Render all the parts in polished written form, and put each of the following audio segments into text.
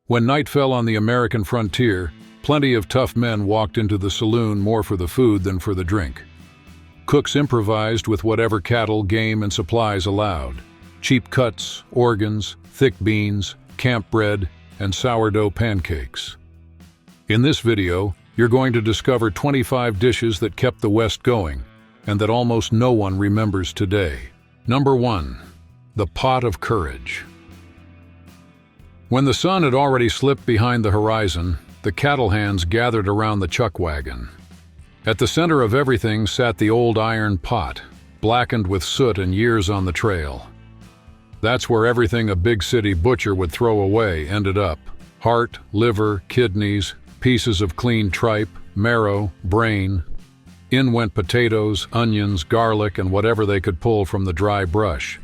When night fell on the American frontier, plenty of tough men walked into the saloon more for the food than for the drink. Cooks improvised with whatever cattle, game, and supplies allowed. Cheap cuts, organs, thick beans, camp bread, and sourdough pancakes. In this video, you're going to discover 25 dishes that kept the West going, and that almost no one remembers today. Number 1. The Pot of Courage. When the sun had already slipped behind the horizon, the cattle hands gathered around the chuck wagon. At the center of everything sat the old iron pot, blackened with soot and years on the trail. That's where everything a big city butcher would throw away ended up. Heart, liver, kidneys, pieces of clean tripe, marrow, brain. In went potatoes, onions, garlic, and whatever they could pull from the dry brush.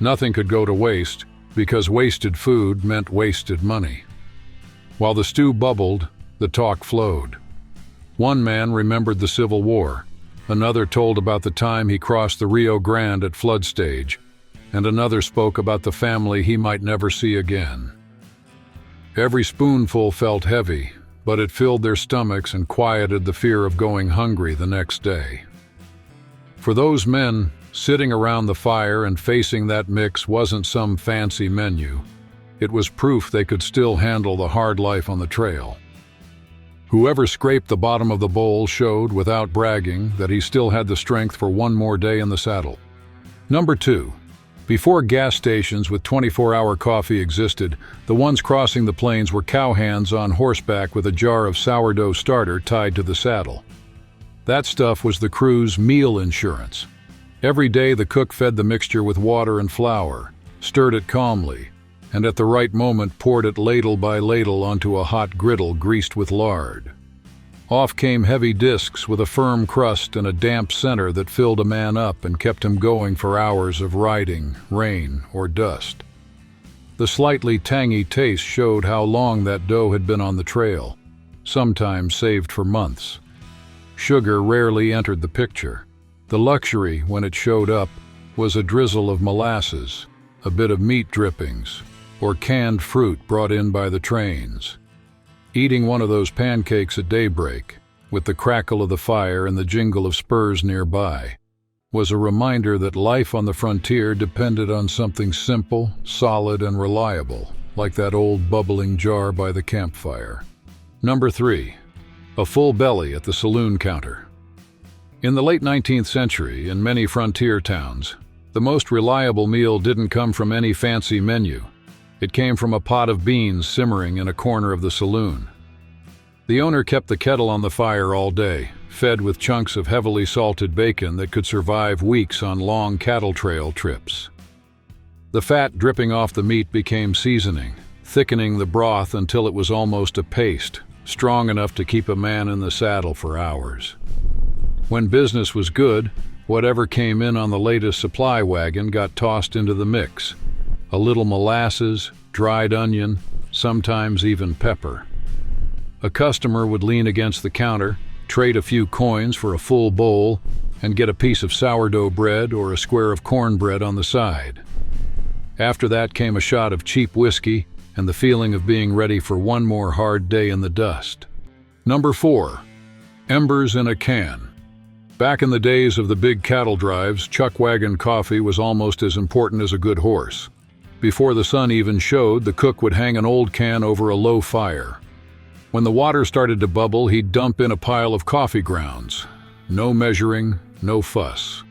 Nothing could go to waste, because wasted food meant wasted money. While the stew bubbled, the talk flowed. One man remembered the Civil War, another told about the time he crossed the Rio Grande at flood stage, and another spoke about the family he might never see again. Every spoonful felt heavy, but it filled their stomachs and quieted the fear of going hungry the next day. For those men, sitting around the fire and facing that mix wasn't some fancy menu. It was proof they could still handle the hard life on the trail. Whoever scraped the bottom of the bowl showed, without bragging, that he still had the strength for one more day in the saddle. Number 2. Before gas stations with 24-hour coffee existed, the ones crossing the plains were cowhands on horseback with a jar of sourdough starter tied to the saddle. That stuff was the crew's meal insurance. Every day the cook fed the mixture with water and flour, stirred it calmly, and at the right moment poured it ladle by ladle onto a hot griddle greased with lard. Off came heavy discs with a firm crust and a damp center that filled a man up and kept him going for hours of riding, rain, or dust. The slightly tangy taste showed how long that dough had been on the trail, sometimes saved for months. Sugar rarely entered the picture. The luxury, when it showed up, was a drizzle of molasses, a bit of meat drippings, or canned fruit brought in by the trains. Eating one of those pancakes at daybreak, with the crackle of the fire and the jingle of spurs nearby, was a reminder that life on the frontier depended on something simple, solid, and reliable, like that old bubbling jar by the campfire. Number 3. A full belly at the saloon counter. In the late 19th century, in many frontier towns, the most reliable meal didn't come from any fancy menu. It came from a pot of beans simmering in a corner of the saloon. The owner kept the kettle on the fire all day, fed with chunks of heavily salted bacon that could survive weeks on long cattle trail trips. The fat dripping off the meat became seasoning, thickening the broth until it was almost a paste, strong enough to keep a man in the saddle for hours. When business was good, whatever came in on the latest supply wagon got tossed into the mix. A little molasses, dried onion, sometimes even pepper. A customer would lean against the counter, trade a few coins for a full bowl, and get a piece of sourdough bread or a square of cornbread on the side. After that came a shot of cheap whiskey and the feeling of being ready for one more hard day in the dust. Number 4. Embers in a can. Back in the days of the big cattle drives, chuck wagon coffee was almost as important as a good horse. Before the sun even showed, the cook would hang an old can over a low fire. When the water started to bubble, he'd dump in a pile of coffee grounds. No measuring, no fuss.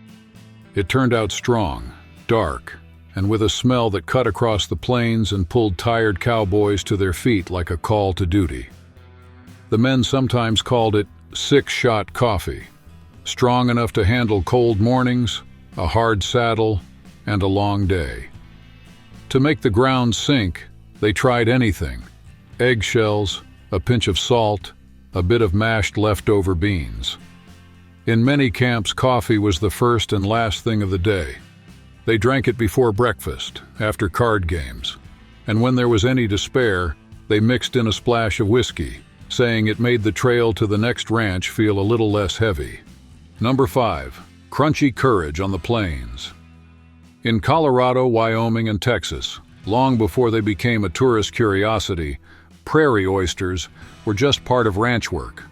It turned out strong, dark, and with a smell that cut across the plains and pulled tired cowboys to their feet like a call to duty. The men sometimes called it six-shot coffee. Strong enough to handle cold mornings, a hard saddle, and a long day. To make the ground sink, they tried anything: eggshells, a pinch of salt, a bit of mashed leftover beans. In many camps, coffee was the first and last thing of the day. They drank it before breakfast, after card games, and when there was any to spare, they mixed in a splash of whiskey, saying it made the trail to the next ranch feel a little less heavy. Number 5. Crunchy courage on the plains. In Colorado, Wyoming, and Texas, Long before they became a tourist curiosity, prairie oysters were just part of ranch work.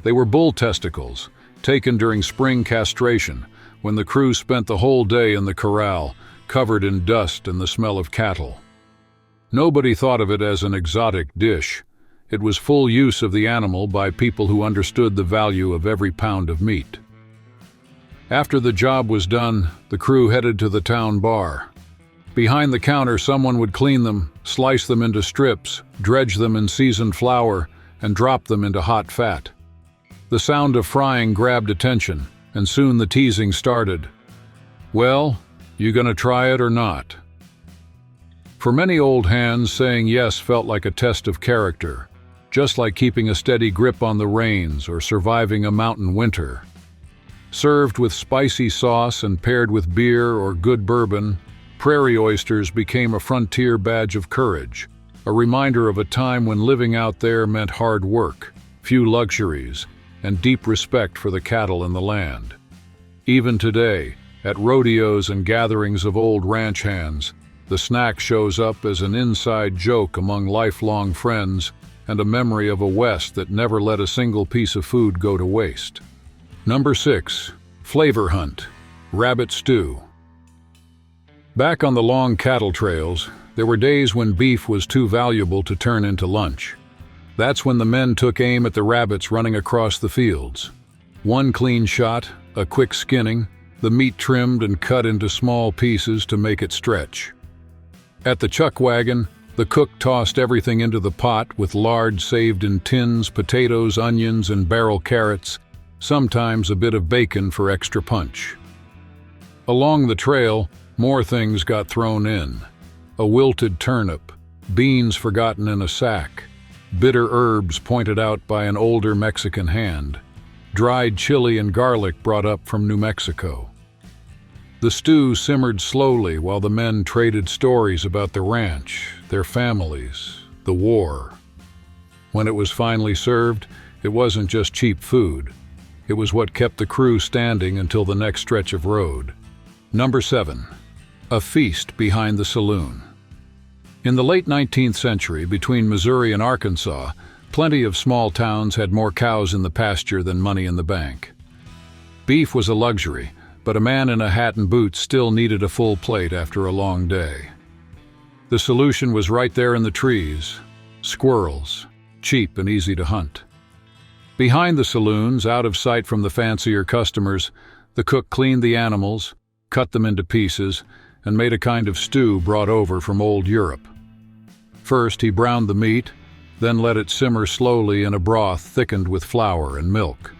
They were bull testicles, taken during spring castration, when the crew spent the whole day in the corral, covered in dust and the smell of cattle. Nobody thought of it as an exotic dish. It was full use of the animal by people who understood the value of every pound of meat. After the job was done, the crew headed to the town bar. Behind the counter, someone would clean them, slice them into strips, dredge them in seasoned flour, and drop them into hot fat. The sound of frying grabbed attention, and soon the teasing started. "Well, you gonna try it or not?" For many old hands, saying yes felt like a test of character, just like keeping a steady grip on the reins or surviving a mountain winter. Served with spicy sauce and paired with beer or good bourbon, prairie oysters became a frontier badge of courage, a reminder of a time when living out there meant hard work, few luxuries, and deep respect for the cattle and the land. Even today, at rodeos and gatherings of old ranch hands, the snack shows up as an inside joke among lifelong friends and a memory of a West that never let a single piece of food go to waste. Number 6. Flavor Hunt. Rabbit Stew. Back on the long cattle trails, there were days when beef was too valuable to turn into lunch. That's when the men took aim at the rabbits running across the fields. One clean shot, a quick skinning, the meat trimmed and cut into small pieces to make it stretch. At the chuck wagon, the cook tossed everything into the pot with lard saved in tins, potatoes, onions, and barrel carrots, sometimes a bit of bacon for extra punch. Along the trail, more things got thrown in. A wilted turnip, beans forgotten in a sack, bitter herbs pointed out by an older Mexican hand, dried chili and garlic brought up from New Mexico. The stew simmered slowly while the men traded stories about the ranch, their families, the war. When it was finally served, it wasn't just cheap food. It was what kept the crew standing until the next stretch of road. Number 7. A feast behind the saloon. In the late 19th century, between Missouri and Arkansas, plenty of small towns had more cows in the pasture than money in the bank. Beef was a luxury, but a man in a hat and boots still needed a full plate after a long day. The solution was right there in the trees: squirrels, cheap and easy to hunt. Behind the saloons, out of sight from the fancier customers, the cook cleaned the animals, cut them into pieces, and made a kind of stew brought over from old Europe. First, he browned the meat, then let it simmer slowly in a broth thickened with flour and milk.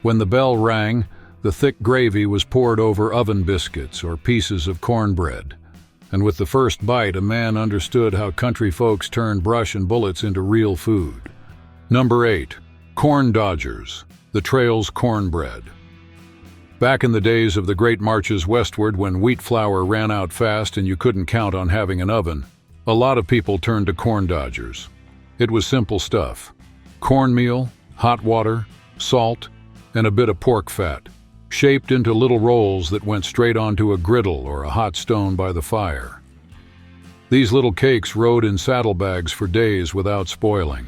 When the bell rang, the thick gravy was poured over oven biscuits or pieces of cornbread, and with the first bite, a man understood how country folks turned brush and bullets into real food. Number 8. Corn Dodgers, the trail's cornbread. Back in the days of the great marches westward, when wheat flour ran out fast and you couldn't count on having an oven, a lot of people turned to corn dodgers. It was simple stuff: cornmeal, hot water, salt, and a bit of pork fat, shaped into little rolls that went straight onto a griddle or a hot stone by the fire. These little cakes rode in saddlebags for days without spoiling.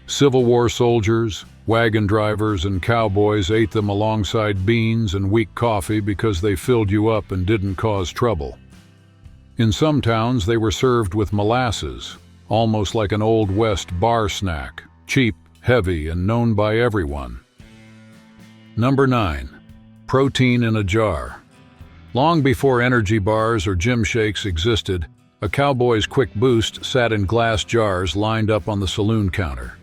Civil War soldiers, wagon drivers, and cowboys ate them alongside beans and weak coffee because they filled you up and didn't cause trouble. In some towns, they were served with molasses, almost like an Old West bar snack, cheap, heavy, and known by everyone. Number 9. Protein in a jar. Long before energy bars or gym shakes existed, a cowboy's quick boost sat in glass jars lined up on the saloon counter.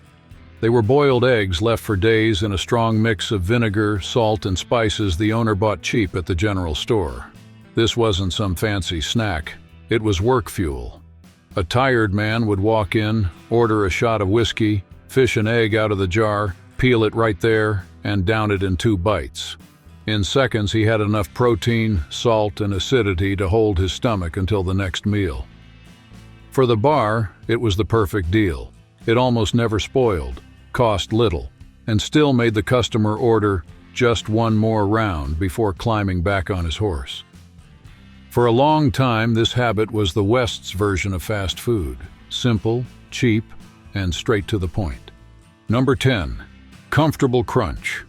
They were boiled eggs left for days in a strong mix of vinegar, salt, and spices the owner bought cheap at the general store. This wasn't some fancy snack. It was work fuel. A tired man would walk in, order a shot of whiskey, fish an egg out of the jar, peel it right there, and down it in 2 bites. In seconds, he had enough protein, salt, and acidity to hold his stomach until the next meal. For the bar, it was the perfect deal. It almost never spoiled, cost little, and still made the customer order just one more round before climbing back on his horse. For a long time, this habit was the West's version of fast food. Simple, cheap, and straight to the point. Number 10. Comfortable crunch.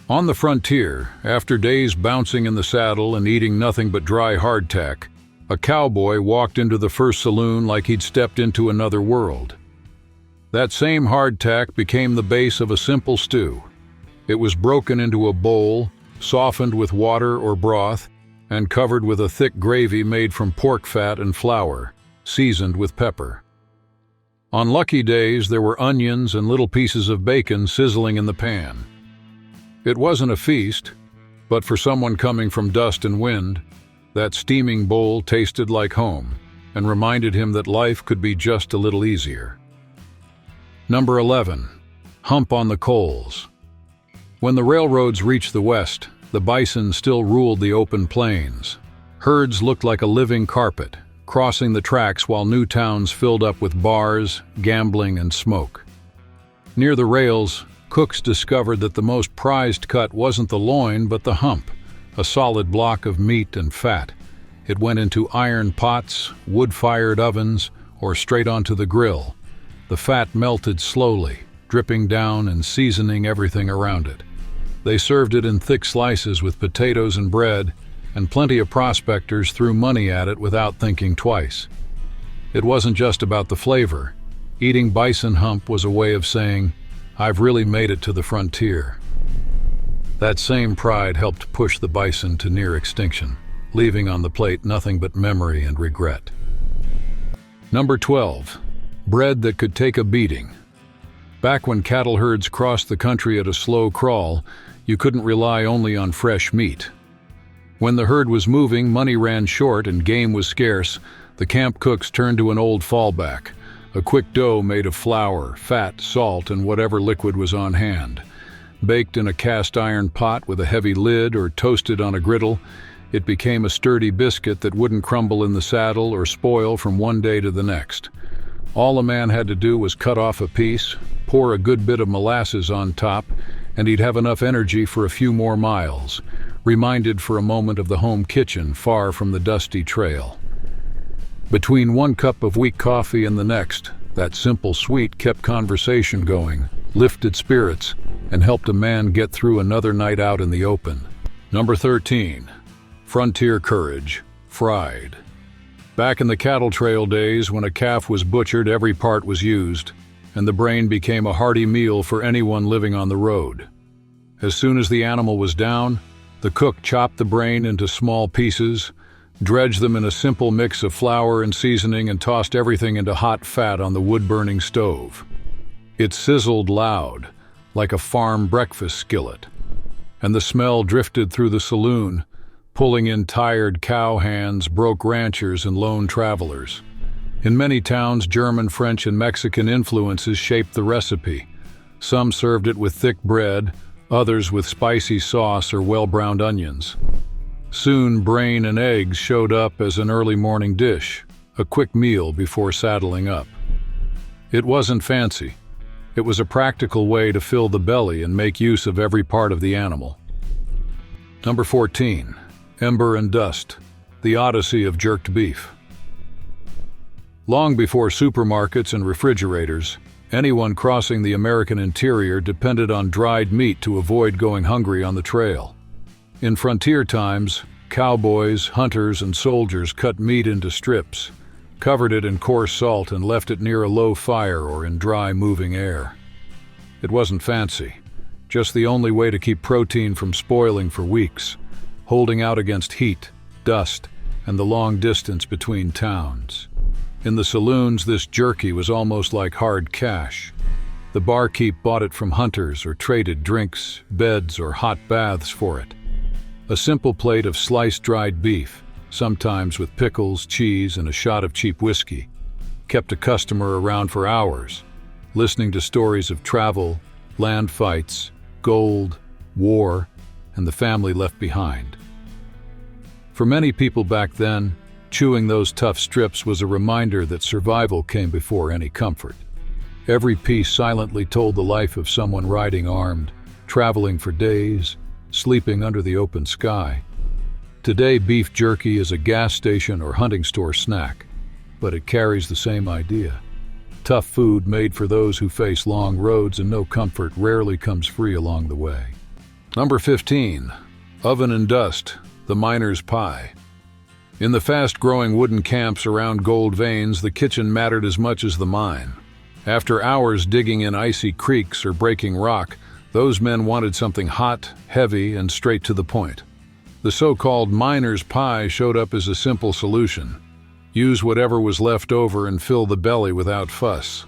On the frontier, after days bouncing in the saddle and eating nothing but dry hardtack, a cowboy walked into the first saloon like he'd stepped into another world. That same hardtack became the base of a simple stew. It was broken into a bowl, softened with water or broth, and covered with a thick gravy made from pork fat and flour, seasoned with pepper. On lucky days, there were onions and little pieces of bacon sizzling in the pan. It wasn't a feast, but for someone coming from dust and wind, that steaming bowl tasted like home and reminded him that life could be just a little easier. Number 11. Hump on the coals. When the railroads reached the West, the bison still ruled the open plains. Herds looked like a living carpet, crossing the tracks while new towns filled up with bars, gambling, and smoke. Near the rails, cooks discovered that the most prized cut wasn't the loin but the hump, a solid block of meat and fat. It went into iron pots, wood-fired ovens, or straight onto the grill. The fat melted slowly, dripping down and seasoning everything around it. They served it in thick slices with potatoes and bread, and plenty of prospectors threw money at it without thinking twice. It wasn't just about the flavor. Eating bison hump was a way of saying, "I've really made it to the frontier." That same pride helped push the bison to near extinction, leaving on the plate nothing but memory and regret. Number 12. Bread that could take a beating. Back when cattle herds crossed the country at a slow crawl, you couldn't rely only on fresh meat. When the herd was moving, money ran short, and game was scarce, the camp cooks turned to an old fallback, a quick dough made of flour, fat, salt, and whatever liquid was on hand. Baked in a cast iron pot with a heavy lid or toasted on a griddle, it became a sturdy biscuit that wouldn't crumble in the saddle or spoil from one day to the next. All a man had to do was cut off a piece, pour a good bit of molasses on top, and he'd have enough energy for a few more miles, reminded for a moment of the home kitchen far from the dusty trail. Between one cup of weak coffee and the next, that simple sweet kept conversation going, lifted spirits, and helped a man get through another night out in the open. Number 13. Frontier courage, fried. Back in the cattle trail days, when a calf was butchered, every part was used, and the brain became a hearty meal for anyone living on the road. As soon as the animal was down, the cook chopped the brain into small pieces, dredged them in a simple mix of flour and seasoning, and tossed everything into hot fat on the wood-burning stove. It sizzled loud, like a farm breakfast skillet, and the smell drifted through the saloon, pulling in tired cow hands, broke ranchers, and lone travelers. In many towns, German, French, and Mexican influences shaped the recipe. Some served it with thick bread, others with spicy sauce or well-browned onions. Soon, brain and eggs showed up as an early morning dish, a quick meal before saddling up. It wasn't fancy. It was a practical way to fill the belly and make use of every part of the animal. Number 14. Ember and dust, the odyssey of jerked beef. Long before supermarkets and refrigerators, anyone crossing the American interior depended on dried meat to avoid going hungry on the trail. In frontier times, cowboys, hunters, and soldiers cut meat into strips, covered it in coarse salt, and left it near a low fire or in dry, moving air. It wasn't fancy, just the only way to keep protein from spoiling for weeks, holding out against heat, dust, and the long distance between towns. In the saloons, this jerky was almost like hard cash. The barkeep bought it from hunters or traded drinks, beds, or hot baths for it. A simple plate of sliced dried beef, sometimes with pickles, cheese, and a shot of cheap whiskey, kept a customer around for hours, listening to stories of travel, land fights, gold, war, and the family left behind. For many people back then, chewing those tough strips was a reminder that survival came before any comfort. Every piece silently told the life of someone riding armed, traveling for days, sleeping under the open sky. Today, beef jerky is a gas station or hunting store snack, but it carries the same idea. Tough food made for those who face long roads, and no comfort rarely comes free along the way. Number 15. Oven and dust, the miner's pie. In the fast-growing wooden camps around gold veins, the kitchen mattered as much as the mine. After hours digging in icy creeks or breaking rock, those men wanted something hot, heavy, and straight to the point. The so-called miner's pie showed up as a simple solution. Use whatever was left over and fill the belly without fuss.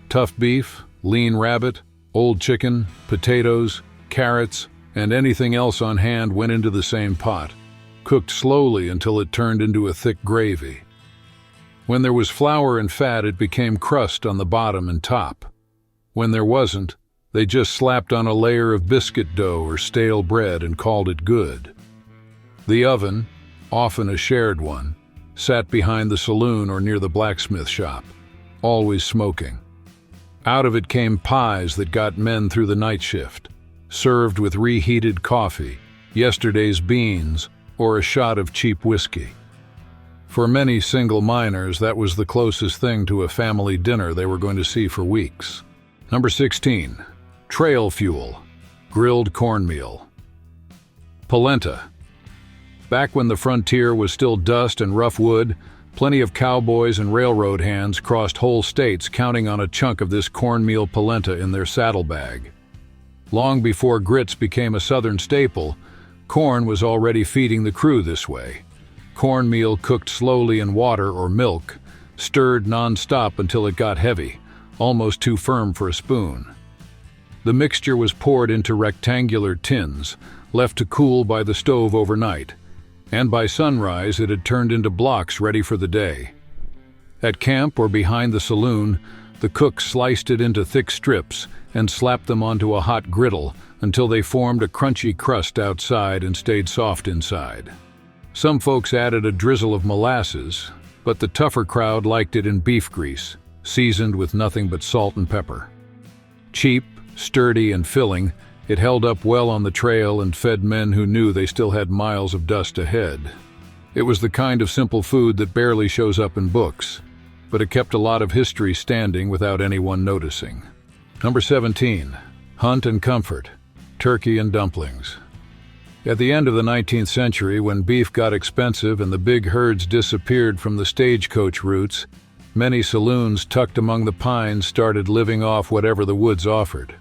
Tough beef, lean rabbit, old chicken, potatoes, carrots, and anything else on hand went into the same pot, cooked slowly until it turned into a thick gravy. When there was flour and fat, it became crust on the bottom and top. When there wasn't, they just slapped on a layer of biscuit dough or stale bread and called it good. The oven, often a shared one, sat behind the saloon or near the blacksmith shop, always smoking. Out of it came pies that got men through the night shift, served with reheated coffee, yesterday's beans, or a shot of cheap whiskey. For many single miners, that was the closest thing to a family dinner they were going to see for weeks. Number 16. Trail fuel, grilled cornmeal. Polenta. Back when the frontier was still dust and rough wood, plenty of cowboys and railroad hands crossed whole states counting on a chunk of this cornmeal polenta in their saddlebag. Long before grits became a southern staple, corn was already feeding the crew this way. Cornmeal cooked slowly in water or milk, stirred non-stop until it got heavy, almost too firm for a spoon. The mixture was poured into rectangular tins, left to cool by the stove overnight, and by sunrise it had turned into blocks ready for the day. At camp or behind the saloon, the cook sliced it into thick strips and slapped them onto a hot griddle until they formed a crunchy crust outside and stayed soft inside. Some folks added a drizzle of molasses, but the tougher crowd liked it in beef grease, seasoned with nothing but salt and pepper. Cheap, sturdy, and filling, it held up well on the trail and fed men who knew they still had miles of dust ahead. It was the kind of simple food that barely shows up in books, but it kept a lot of history standing without anyone noticing. Number 17. Hunt and comfort, turkey and dumplings. At the end of the 19th century, when beef got expensive and the big herds disappeared from the stagecoach routes, many saloons tucked among the pines started living off whatever the woods offered.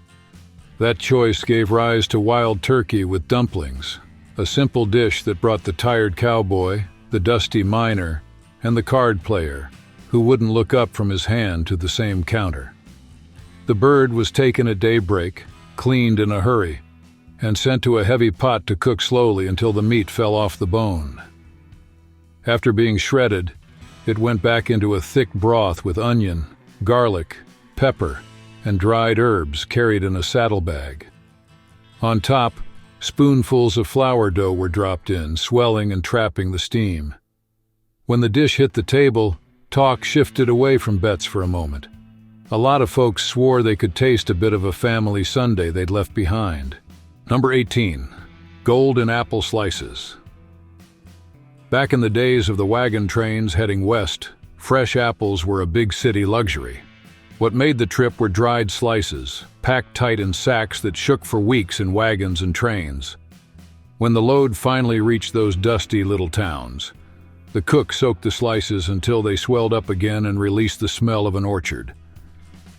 That choice gave rise to wild turkey with dumplings, a simple dish that brought the tired cowboy, the dusty miner, and the card player, who wouldn't look up from his hand, to the same counter. The bird was taken at daybreak, cleaned in a hurry, and sent to a heavy pot to cook slowly until the meat fell off the bone. After being shredded, it went back into a thick broth with onion, garlic, pepper, and dried herbs carried in a saddlebag. On top, spoonfuls of flour dough were dropped in, swelling and trapping the steam. When the dish hit the table, talk shifted away from bets for a moment. A lot of folks swore they could taste a bit of a family sundae they'd left behind. Number 18. Golden apple slices. Back in the days of the wagon trains heading west, fresh apples were a big city luxury. What made the trip were dried slices, packed tight in sacks that shook for weeks in wagons and trains. When the load finally reached those dusty little towns, the cook soaked the slices until they swelled up again and released the smell of an orchard.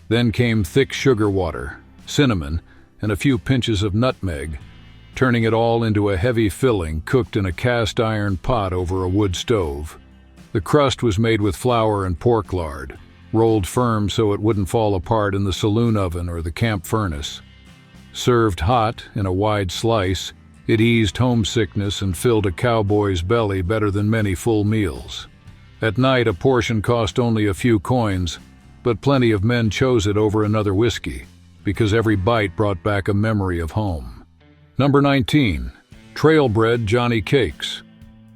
Then came thick sugar water, cinnamon, and a few pinches of nutmeg, turning it all into a heavy filling cooked in a cast-iron pot over a wood stove. The crust was made with flour and pork lard, rolled firm so it wouldn't fall apart in the saloon oven or the camp furnace. Served hot in a wide slice, it eased homesickness and filled a cowboy's belly better than many full meals. At night, a portion cost only a few coins, but plenty of men chose it over another whiskey, because every bite brought back a memory of home. Number 19. Trailbred Johnny Cakes.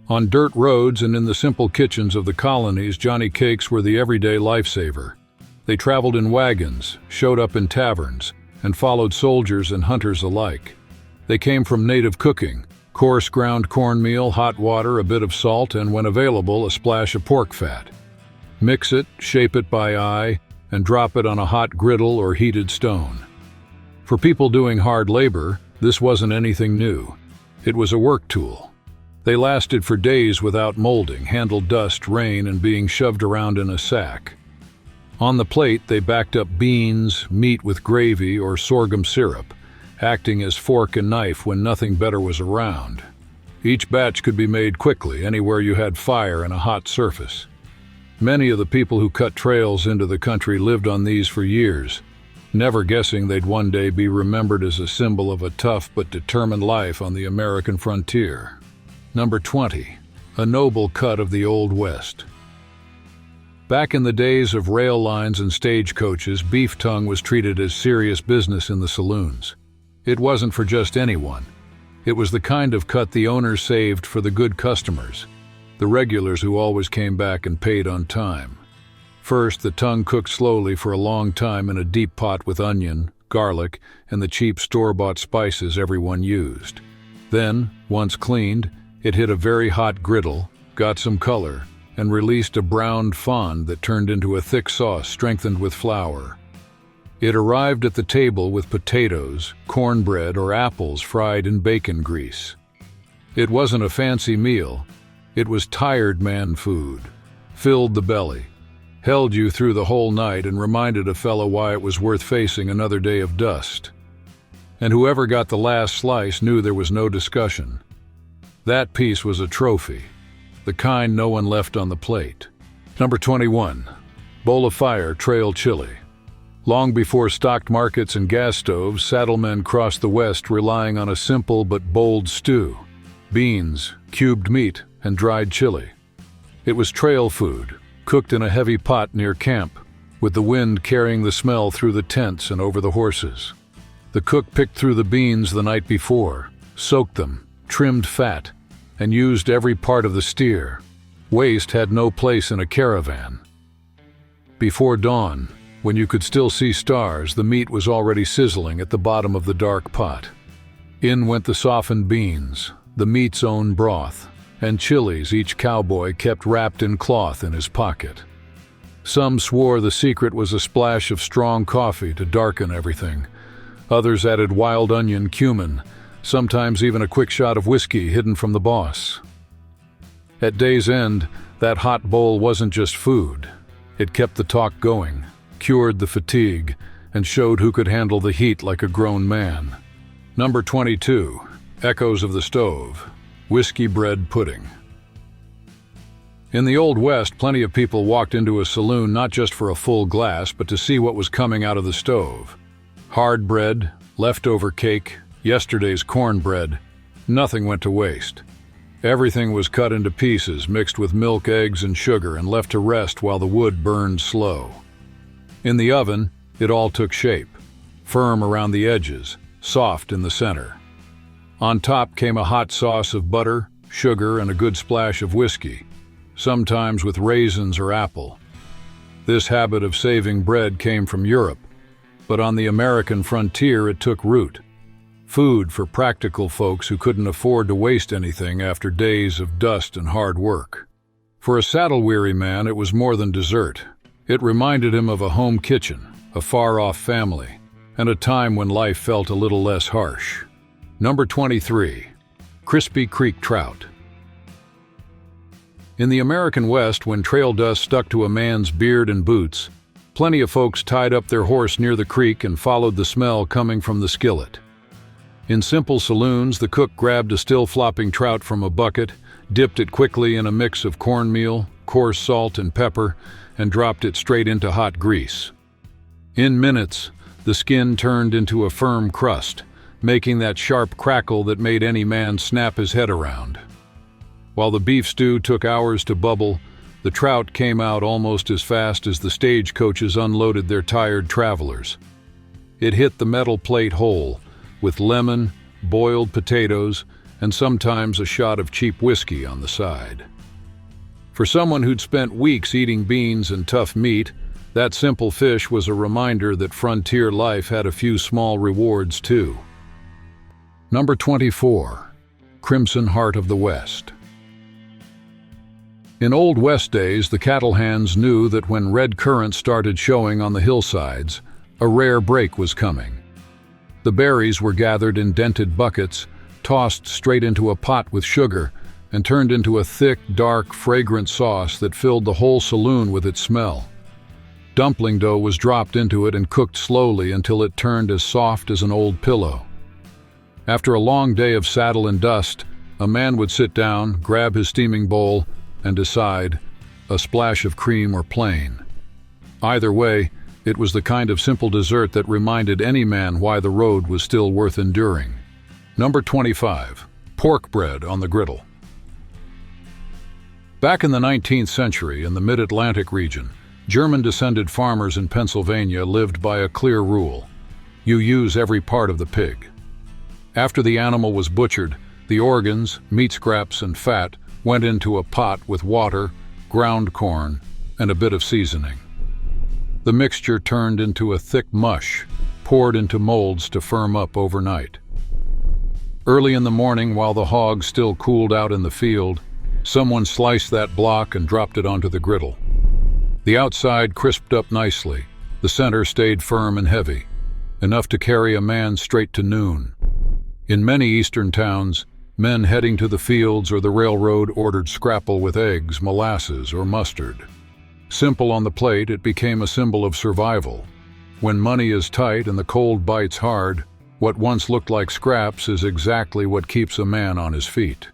On dirt roads and in the simple kitchens of the colonies, Johnny Cakes were the everyday lifesaver. They traveled in wagons, showed up in taverns, and followed soldiers and hunters alike. They came from native cooking, Coarse ground cornmeal, hot water, a bit of salt, and when available, a splash of pork fat. Mix it, shape it by eye, and drop it on a hot griddle or heated stone. For people doing hard labor, this wasn't anything new. It was a work tool. They lasted for days without molding, handled dust, rain, and being shoved around in a sack. On the plate, they backed up beans, meat with gravy, or sorghum syrup, acting as fork and knife when nothing better was around. Each batch could be made quickly, anywhere you had fire and a hot surface. Many of the people who cut trails into the country lived on these for years, never guessing they'd one day be remembered as a symbol of a tough but determined life on the American frontier. Number 20. A noble cut of the Old West. Back in the days of rail lines and stagecoaches, beef tongue was treated as serious business in the saloons. It wasn't for just anyone. It was the kind of cut the owners saved for the good customers, the regulars who always came back and paid on time. First, the tongue cooked slowly for a long time in a deep pot with onion, garlic, and the cheap store-bought spices everyone used. Then, once cleaned, it hit a very hot griddle, got some color, and released a browned fond that turned into a thick sauce strengthened with flour. It arrived at the table with potatoes, cornbread, or apples fried in bacon grease. It wasn't a fancy meal. It was tired man food, filled the belly, held you through the whole night, and reminded a fellow why it was worth facing another day of dust. And whoever got the last slice knew there was no discussion. That piece was a trophy, the kind no one left on the plate. Number 21. Bowl of Fire Trail Chili. Long before stocked markets and gas stoves, saddlemen crossed the West relying on a simple but bold stew: beans, cubed meat, and dried chili. It was trail food, cooked in a heavy pot near camp, with the wind carrying the smell through the tents and over the horses. The cook picked through the beans the night before, soaked them, trimmed fat, and used every part of the steer. Waste had no place in a caravan. Before dawn, when you could still see stars, the meat was already sizzling at the bottom of the dark pot. In went the softened beans, the meat's own broth, and chilies each cowboy kept wrapped in cloth in his pocket. Some swore the secret was a splash of strong coffee to darken everything. Others added wild onion, cumin, sometimes even a quick shot of whiskey hidden from the boss. At day's end, that hot bowl wasn't just food. It kept the talk going, cured the fatigue, and showed who could handle the heat like a grown man. Number 22. Echoes of the Stove. Whiskey bread pudding. In the Old West, plenty of people walked into a saloon not just for a full glass, but to see what was coming out of the stove. Hard bread, leftover cake, yesterday's cornbread. Nothing went to waste. Everything was cut into pieces, mixed with milk, eggs, and sugar, and left to rest while the wood burned slow. In the oven, it all took shape, firm around the edges, soft in the center. On top came a hot sauce of butter, sugar, and a good splash of whiskey, sometimes with raisins or apple. This habit of saving bread came from Europe, but on the American frontier it took root. Food for practical folks who couldn't afford to waste anything after days of dust and hard work. For a saddle-weary man, it was more than dessert. It reminded him of a home kitchen, a far-off family, and a time when life felt a little less harsh. Number 23. Crispy Creek Trout. In the American West, when trail dust stuck to a man's beard and boots, plenty of folks tied up their horse near the creek and followed the smell coming from the skillet. In simple saloons, the cook grabbed a still flopping trout from a bucket, dipped it quickly in a mix of cornmeal, coarse salt, and pepper, and dropped it straight into hot grease. In minutes, the skin turned into a firm crust, making that sharp crackle that made any man snap his head around. While the beef stew took hours to bubble, the trout came out almost as fast as the stagecoaches unloaded their tired travelers. It hit the metal plate whole, with lemon, boiled potatoes, and sometimes a shot of cheap whiskey on the side. For someone who'd spent weeks eating beans and tough meat, that simple fish was a reminder that frontier life had a few small rewards too. Number 24. crimson heart of the West. In Old West days, the cattle hands knew that when red currants started showing on the hillsides, a rare break was coming. The berries were gathered in dented buckets, tossed straight into a pot with sugar, and turned into a thick, dark, fragrant sauce that filled the whole saloon with its smell. Dumpling dough was dropped into it and cooked slowly until it turned as soft as an old pillow. After a long day of saddle and dust, a man would sit down, grab his steaming bowl, and decide, a splash of cream or plain. Either way, it was the kind of simple dessert that reminded any man why the road was still worth enduring. Number 25. Pork bread on the griddle. Back in the 19th century, in the mid-Atlantic region, German-descended farmers in Pennsylvania lived by a clear rule: you use every part of the pig. After the animal was butchered, the organs, meat scraps, and fat went into a pot with water, ground corn, and a bit of seasoning. The mixture turned into a thick mush, poured into molds to firm up overnight. Early in the morning, while the hog still cooled out in the field, someone sliced that block and dropped it onto the griddle. The outside crisped up nicely, the center stayed firm and heavy, enough to carry a man straight to noon. In many eastern towns, men heading to the fields or the railroad ordered scrapple with eggs, molasses, or mustard. Simple on the plate, it became a symbol of survival. When money is tight and the cold bites hard, what once looked like scraps is exactly what keeps a man on his feet.